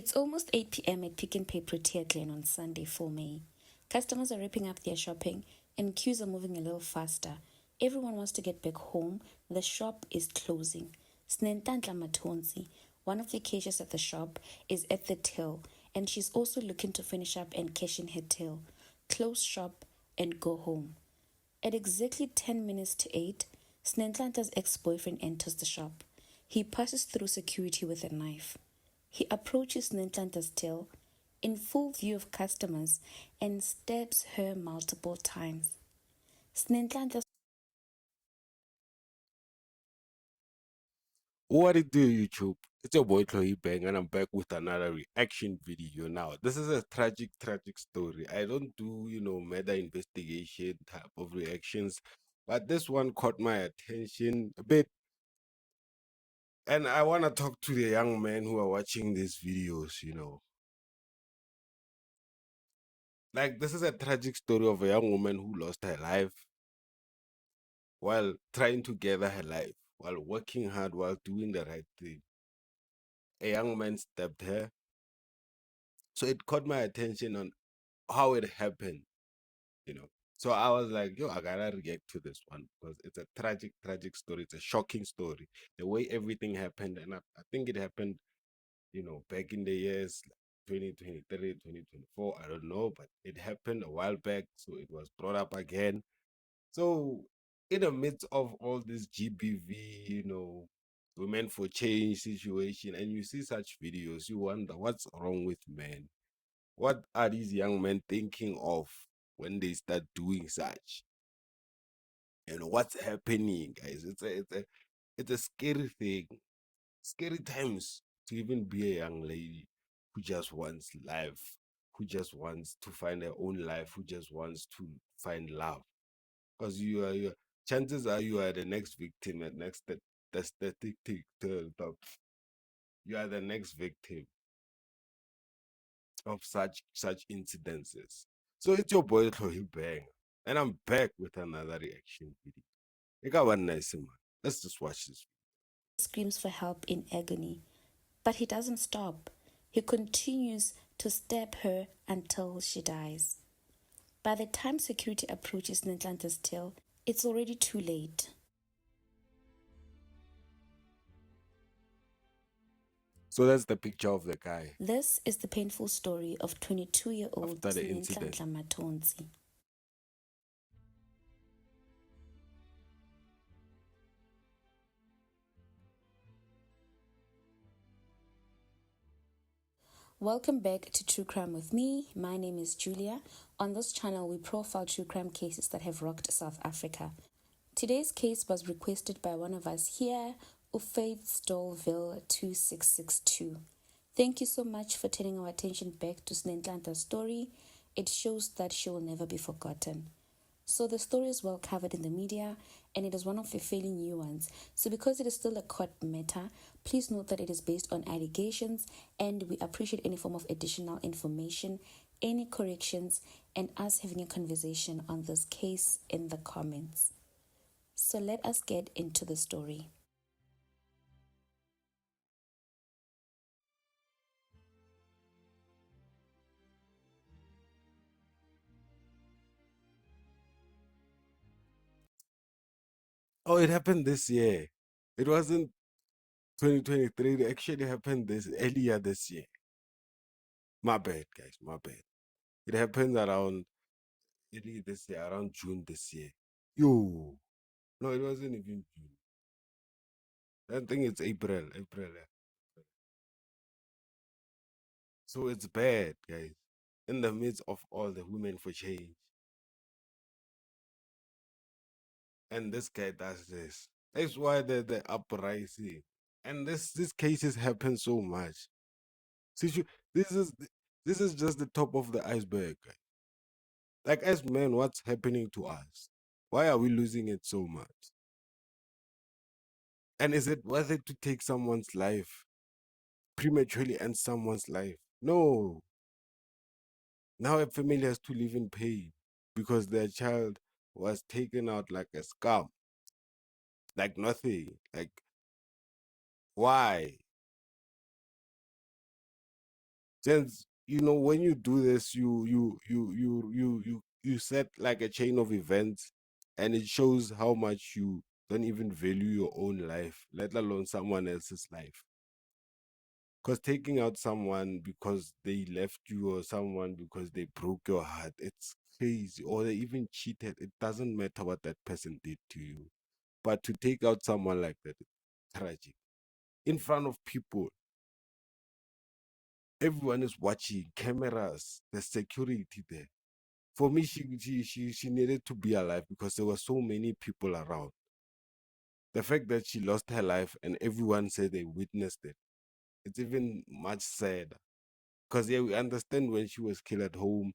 It's almost 8 p.m. at Pick n Pay Protea Glen on Sunday, 4 May. Customers are wrapping up their shopping and queues are moving a little faster. Everyone wants to get back home. The shop is closing. Snentantla Matonzi, one of the cashiers at the shop, is at the till and she's also looking to finish up and cash in her till, close shop and go home. At exactly 10 minutes to 8, Snentlanta's ex-boyfriend enters the shop. He passes through security with a knife. He approaches Snentlanta's till in full view of customers and stabs her multiple times. Snentlanta. What it do, YouTube? It's your boy Chloe Bang, and I'm back with another reaction video. Now, this is a tragic story. I don't do, meta investigation type of reactions, but this one caught my attention a bit. And I want to talk to the young men who are watching these videos. Like, this is a tragic story of a young woman who lost her life while trying to gather her life, while working hard, while doing the right thing. A young man stabbed her. So it caught my attention on how it happened. So I was like, yo, I gotta react to this one because it's a tragic story. It's a shocking story. The way everything happened, and I think it happened, back in the years 2023, 2024. I don't know, but it happened a while back, so it was brought up again. So in the midst of all this GBV, women for change situation, and you see such videos, you wonder what's wrong with men. What are these young men thinking of when they start doing such? What's happening, guys? It's a scary thing. Scary times to even be a young lady who just wants life, who just wants to find her own life, who just wants to find love. Because chances are you are the next victim and next the statistic you are the next victim of such incidences. So it's your boy Chloe Bang, and I'm back with another reaction video. You got one nice man. Let's just watch this. Screams for help in agony. But he doesn't stop. He continues to stab her until she dies. By the time security approaches Netlanta's till, it's already too late. So that's the picture of the guy This is the painful story of 22-year-old after the incident. Snentlanhla Matonzi. Welcome back to True Crime with me. My name is Julia. On this channel, we profile true crime cases that have rocked South Africa. Today's case was requested by one of us here, Ufaith Stolville 2662. Thank you so much for turning our attention back to Snentlanta's story. It shows that she will never be forgotten. So the story is well covered in the media and it is one of the fairly new ones. So because it is still a court matter, please note that it is based on allegations and we appreciate any form of additional information, any corrections, and us having a conversation on this case in the comments. So let us get into the story. Oh, it happened this year. It wasn't 2023. It actually happened this earlier this year. My bad, guys. My bad. It happened around early this year, around June this year. Yo, no, it wasn't even June. I think it's April. April. Yeah. So it's bad, guys. In the midst of all the women for change, and this guy does this. That's why the uprising. And these cases happen so much. Situ- This is this is just the top of the iceberg. Guys. Like as men, what's happening to us? Why are we losing it so much? And is it worth it to take someone's life prematurely and someone's life? No. Now a family has to live in pain because their child was taken out like a scum, like nothing. Like why? Since when you do this, you set like a chain of events, and it shows how much you don't even value your own life, let alone someone else's life. Because taking out someone because they left you, or someone because they broke your heart, it's crazy. Or they even cheated. It doesn't matter what that person did to you. But to take out someone like that, it's tragic. In front of people, everyone is watching, cameras, the security there. For me, she needed to be alive because there were so many people around. The fact that she lost her life and everyone said they witnessed it, it's even much sadder. Because yeah, we understand when she was killed at home,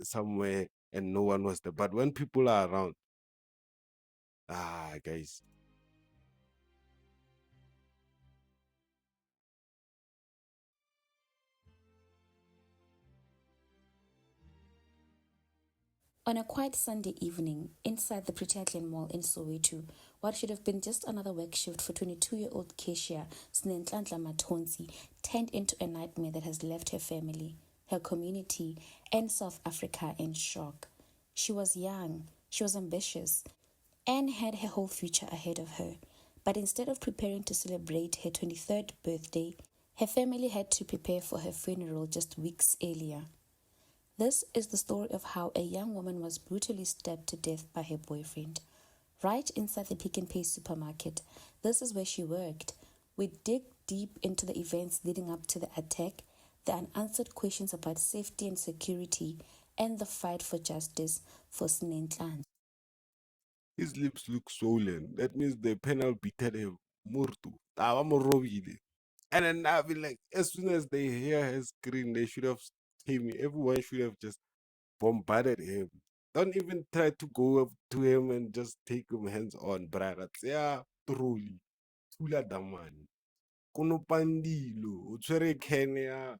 somewhere, and no one was there. But when people are around, guys. On a quiet Sunday evening, inside the Pretiatlan Mall in Soweto, what should have been just another work shift for 22-year-old Kesia Snentlantla Matonzi turned into a nightmare that has left her family, her community, and South Africa in shock. She was young, she was ambitious, and had her whole future ahead of her. But instead of preparing to celebrate her 23rd birthday, her family had to prepare for her funeral just weeks earlier. This is the story of how a young woman was brutally stabbed to death by her boyfriend. Right inside the Pick n Pay supermarket, this is where she worked. We dig deep into the events leading up to the attack, the unanswered questions about safety and security, and the fight for justice for Snentlan. His lips look swollen. That means the panel beaten him. Murtu. Tawa mo robile. And then I'll be like, as soon as they hear his scream, they should have came. Everyone should have just bombarded him. Don't even try to go up to him and just take him hands on, brother. Yeah, truly. Tula damani. Kunopandilo. Utwere can ya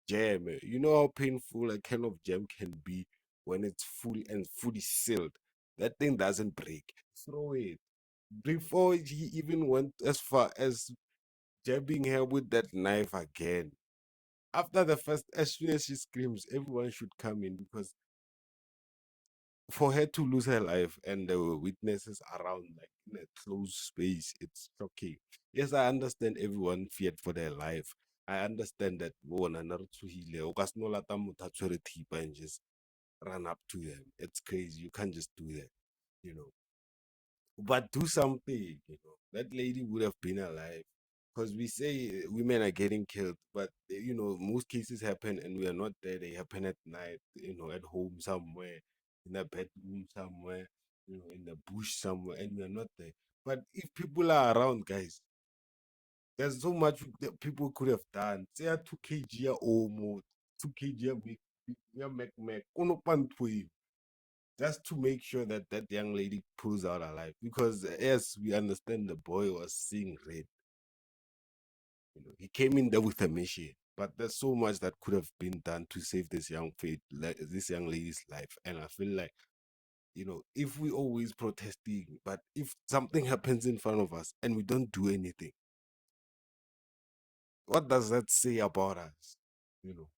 jam. You know how painful a can of jam can be when it's full and fully sealed. That thing doesn't break. Throw it. Before he even went as far as jabbing her with that knife again. After the first, as soon as she screams, everyone should come in, because for her to lose her life and there were witnesses around, like in a closed space, it's shocking. Yes, I understand everyone feared for their life. I understand that bona narutsuhile o ka se no lata motho a tshwere thipa and just run up to them. It's crazy. You can't just do that, you know. But do something, you know. That lady would have been alive. Because we say women are getting killed, but most cases happen and we are not there. They happen at night, at home somewhere, in a bedroom somewhere, in the bush somewhere, and we are not there. But if people are around, guys, there's so much that people could have done. Say a 2 kg or more, 2 kg just to make sure that that young lady pulls out alive. Because yes, we understand the boy was seeing red. He came in there with a mission, but there's so much that could have been done to save this young lady's life. And I feel like, if we always protesting, but if something happens in front of us and we don't do anything, what does that say about us? You know,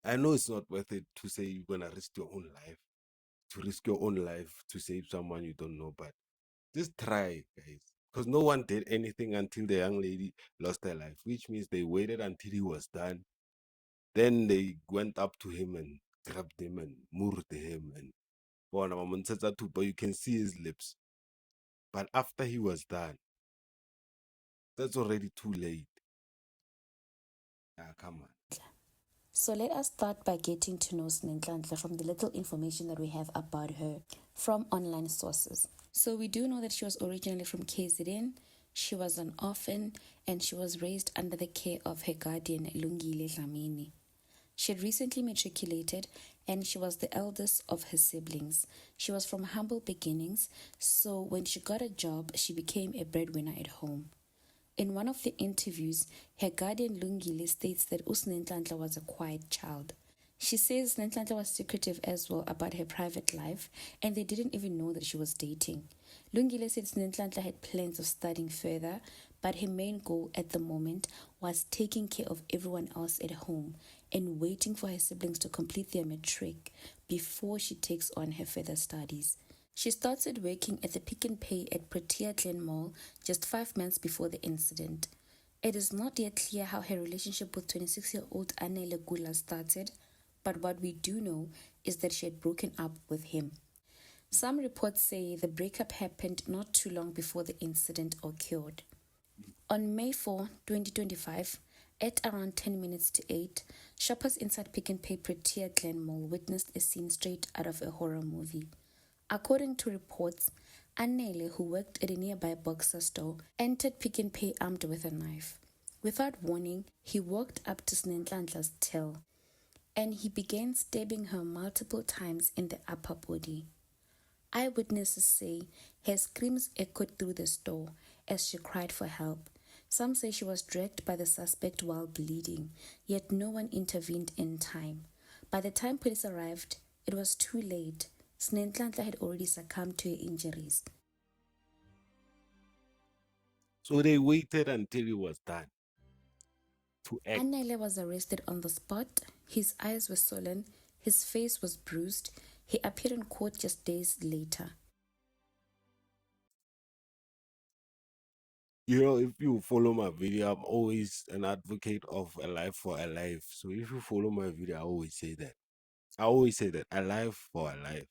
I know it's not worth it to say you're gonna risk your own life, to save someone you don't know, but just try, guys. Because no one did anything until the young lady lost her life, which means they waited until he was done. Then they went up to him and grabbed him and murdered him. And but you can see his lips. But after he was done, that's already too late. Ah, come on. So let us start by getting to know Snentlantla from the little information that we have about her from online sources. So we do know that she was originally from KZN, she was an orphan, and she was raised under the care of her guardian Lungile Dlamini. She had recently matriculated and she was the eldest of her siblings. She was from humble beginnings, so when she got a job, she became a breadwinner at home. In one of the interviews, her guardian Lungile states that Usnentlantla was a quiet child. She says Nentlantla was secretive as well about her private life, and they didn't even know that she was dating. Lungile said Nentlantla had plans of studying further, but her main goal at the moment was taking care of everyone else at home and waiting for her siblings to complete their matric before she takes on her further studies. She started working at the Pick and Pay at Protea Glen Mall just 5 months before the incident. It is not yet clear how her relationship with 26-year-old Anele Gula started, but what we do know is that she had broken up with him. Some reports say the breakup happened not too long before the incident occurred. On May 4, 2025, at around 10 minutes to 8, shoppers inside Pick and Pay Protea Glen Mall witnessed a scene straight out of a horror movie. According to reports, Anele, who worked at a nearby boxer store, entered Pick and Pay armed with a knife. Without warning, he walked up to Snenhlanhla's till and he began stabbing her multiple times in the upper body. Eyewitnesses say her screams echoed through the store as she cried for help. Some say she was dragged by the suspect while bleeding, yet no one intervened in time. By the time police arrived, it was too late. Snenhlanhla had already succumbed to her injuries. So they waited until he was done to act. Anele was arrested on the spot. His eyes were swollen, his face was bruised. He appeared in court just days later. You know, if you follow my video, I'm always an advocate of a life for a life. So if you follow my video, I always say that. I always say that a life for a life.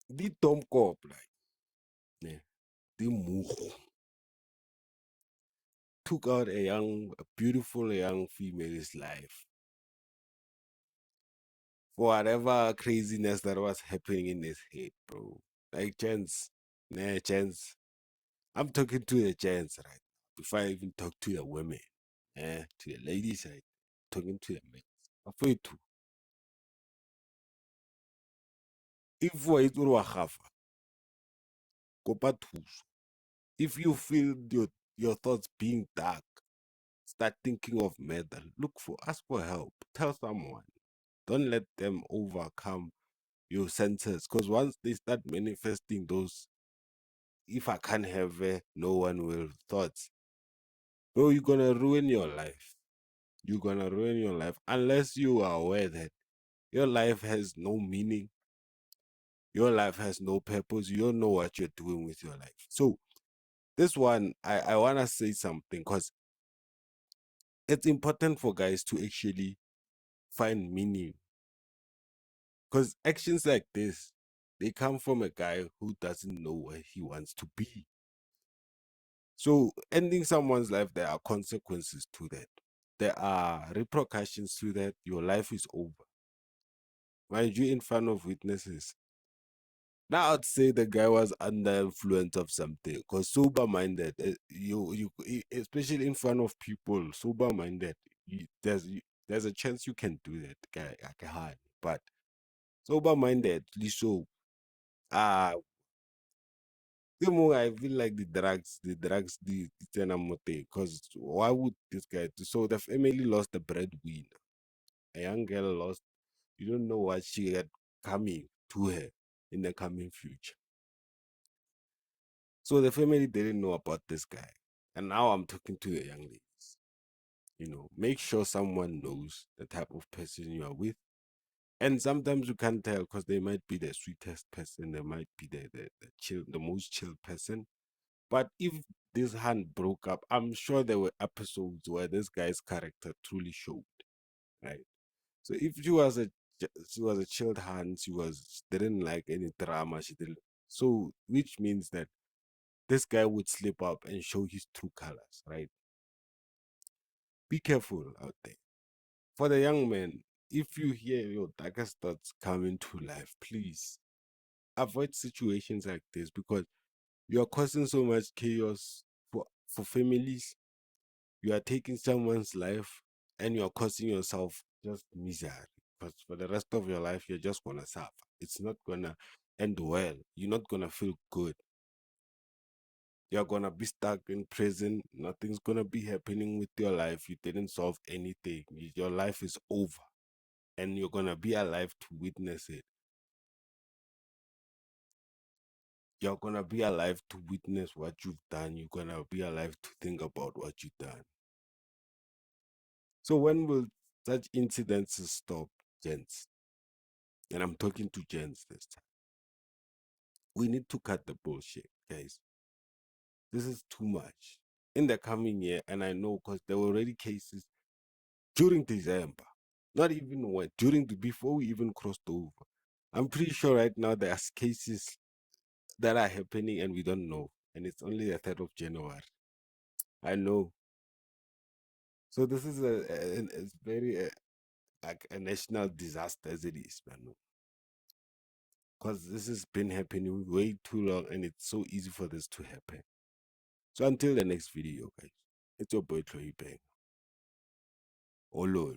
The Tom Cop, like, yeah, the move took out a beautiful young female's life for whatever craziness that was happening in his head, bro. Like, chance, nah, chance. I'm talking to the gents right now before I even talk to the women, to the ladies, right? Talking to the men. Afraid to. If wa itse wa gafa, kopa thuso. If you feel your thoughts being dark, start thinking of murder. Ask for help. Tell someone. Don't let them overcome your senses. Because once they start manifesting those, if I can't have no one will thoughts, bro, you're gonna ruin your life. You're gonna ruin your life unless you are aware that your life has no meaning. Your life has no purpose. You don't know what you're doing with your life. So this one, I wanna say something because it's important for guys to actually find meaning. Because actions like this, they come from a guy who doesn't know where he wants to be. So ending someone's life, there are consequences to that. There are repercussions to that. Your life is over. Mind you, in front of witnesses. Now I'd say the guy was under influence of something because sober minded, especially in front of people, sober minded, there's a chance you can do that, guy. Hard, but sober minded, so ah, I feel like the drugs, because why would this guy? So the family lost the breadwinner. A young girl lost. You don't know what she had coming to her in the coming future. So the family didn't know about this guy. And now I'm talking to the young ladies. Make sure someone knows the type of person you are with. And sometimes you can't tell because they might be the sweetest person, they might be the most chill person. But if this hand broke up, I'm sure there were episodes where this guy's character truly showed, right? So if she was a chilled hand, she didn't like any drama, she didn't. So which means that this guy would slip up and show his true colors, right? Be careful out there. For the young man, if you hear your darkest thoughts coming to life, please avoid situations like this because you are causing so much chaos for families. You are taking someone's life and you are causing yourself just misery. Because for the rest of your life, you're just gonna suffer. It's not gonna end well. You're not gonna feel good. You're gonna be stuck in prison. Nothing's gonna be happening with your life. You didn't solve anything. Your life is over. And you're gonna be alive to witness it. you're gonna be alive to witness what you've done. You're gonna be alive to think about what you've done. So when will such incidences stop, gents? And I'm talking to gents this time. We need to cut the bullshit, guys. This is too much. In the coming year, and I know because there were already cases during December, not even when, before we even crossed over. I'm pretty sure right now there's cases that are happening and we don't know. And it's only the 3rd of January. I know. So this is it's very like a national disaster as it is, man. Because this has been happening way too long and it's so easy for this to happen. So until the next video, guys, it's your boy Chloe Bang. Oh lol.